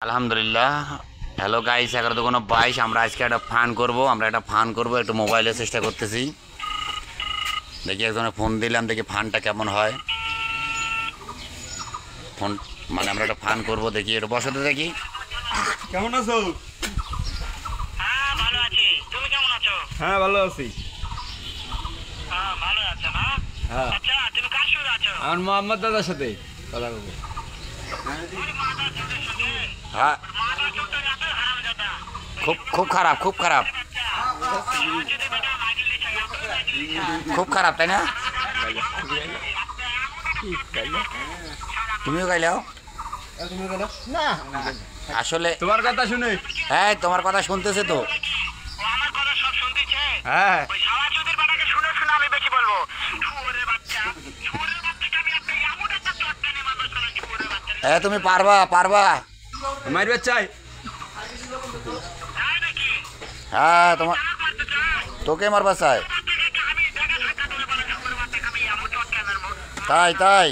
আলহামদুলিল্লাহ। Hello guys, 11:22 আমরা আজকে একটা ফান করব। একটু মোবাইলে চেষ্টা করতেছি, দেখি একজনের ফোন দিলাম, দেখি ফানটা কেমন হয়। ফোন মানে আমরা একটা ফান করব, দেখি একটু বসাতে দেখি। কেমন আছো? হ্যাঁ ভালো আছি। তুমি কেমন আছো? হ্যাঁ ভালো আছি। হ্যাঁ ভালো আছো না? হ্যাঁ, আচ্ছা তুমি কার সাথে আছো? আমার মোহাম্মদ দাদার সাথে কথা বলবো। ওই মাদার চোখের সাথে। হ্যাঁ, মাদার চোখটা এত হারামজাদা। খুব খারাপ, খুব খারাপ, যদি বেটা মাইকেল দিছে, এত মাইকেল দিছে। খুব খারাপ, তাই না? তুমিও গাইলাও না, আসলে। তোমার কথা শুনে। হ্যাঁ, তোমার কথা শুনতেছে তো। ও আমার কথা সব শুনতেছে। হ্যাঁ, ওই শালা চোদের বেটাকে শুনে শুনে আমি বেশি বলবো। শুয়োরের বাচ্চা, শুয়োরের বাচ্চাকে আমি একটা এমন একটা চটকানে মারবো, শালা শুয়োরের বাচ্চা। হ্যাঁ, তুমি পারবা। মারবে চাই। তাই নাকি? হ্যাঁ, তোমার আমার মারতে চাও? তোকে মারবা চাই। বাচ্চাকে আমি টাকা ধাক্কা তুলে বলে শুয়োরের বাচ্চাকে আমি এমন চটকানে মারবো। তাই